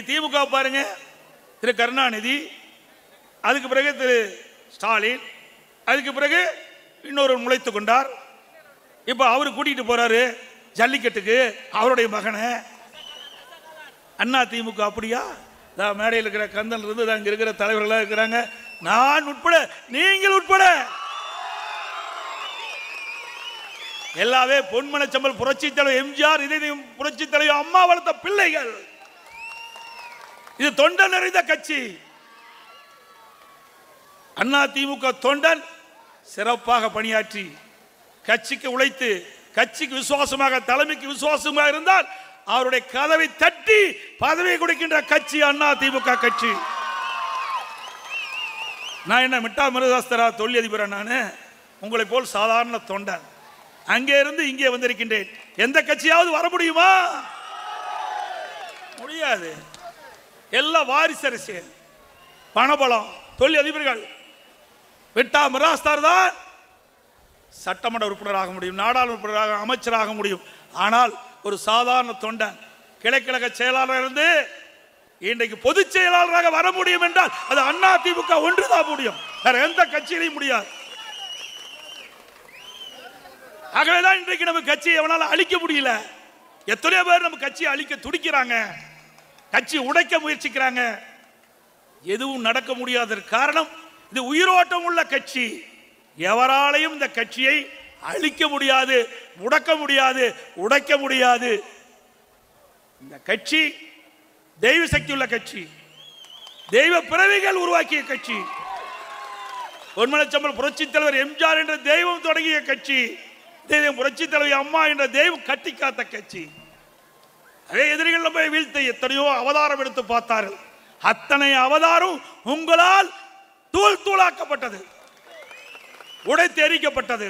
திமுக பாருங்க, திரு கருணாநிதி, அதுக்கு பிறகு திரு ஸ்டாலின், அதுக்கு பிறகு இன்னொரு முளைத்து கொண்டார். இப்ப அவரு கூட்டிட்டு போறாரு ஜல்லிக்கட்டுக்கு அவருடைய மகனை. அண்ணா திமுக அப்படியா? மேடையில் இருக்கிற கந்தன் இருந்து அங்க இருக்கிற தலைவர்களாக இருக்கிறாங்க, நான் உட்பட, நீங்கள் உட்பட எல்லாவே பொன்மனச்சம்பல் புரட்சி தலைவர் எம்ஜிஆர், இதையும் புரட்சி தலைவர் அம்மா வளர்த்த பிள்ளைகள். இது தொண்டன் நிறைந்த கட்சி. அண்ணா திமுக தொண்டன் சிறப்பாக பணியாற்றி கட்சிக்கு உழைத்து கட்சிக்கு விசுவாசமாக, தலைமைக்கு விசுவாசமாக இருந்தால் அவருடைய கதவை தட்டி பதவி கொடுக்கின்ற கட்சி அண்ணா திமுக கட்சி. நான் என்ன மிட்டா மிருதாஸ்தரா தொழிலதிபர்? நான் உங்களை போல் சாதாரண தொண்டன், அங்கே இருந்து இங்கே வந்திருக்கின்றேன். எந்த கட்சியாவது வர முடியுமா? முடியாது. எல்லாம் வாரிசு அரசியல், பணபலம், தொழிலதிபர்கள். மிட்டா மிராஸ்தார் தான் சட்டமன்ற உறுப்பினராக முடியும், நாடாளுமன்ற உறுப்பினராக, அமைச்சராக முடியும். ஆனால் ஒரு சாதாரண தொண்டன் கிளைக்கழக செயலாளர் இருந்து இன்றைக்கு பொதுச் செயலாளராக வர முடியும் என்றால் அது அண்ணா திமுக ஒன்றுதான் முடியும், வேற எந்த கட்சியிலையும் முடியாது. ஆகவேதான் இன்றைக்கு நம்ம கட்சியை எவனால அழிக்க முடியல. எத்தனையோ பேர் நம்ம கட்சியை அழிக்க துடிக்கிறாங்க, கட்சி உடைக்க முயற்சிக்கிறாங்க. எதுவும் நடக்க முடியாத காரணம் இது உயிரோட்டம் உள்ள கட்சி. எவராலையும் இந்த கட்சியை அழிக்க முடியாது, முடக்க முடியாது, உடைக்க முடியாது. இந்த கட்சி தெய்வ சக்தி உள்ள கட்சி, தெய்வ பிறவிகள் உருவாக்கிய கட்சி. பொன்மனச்சம்பல் புரட்சி தலைவர் எம்ஜிஆர் என்ற தெய்வம் தொடங்கிய கட்சி, புரட்சி தலைவர் அம்மா என்ற தெய்வம் கட்டி காத்த கட்சி. அதே எதிரிகள் நம்ம வீழ்த்த எத்தனையோ அவதாரம் எடுத்து பார்த்தார்கள். அத்தனை அவதாரம் உங்களால் தூள் தூளாக்கப்பட்டது, உடைத்து எரிக்கப்பட்டது.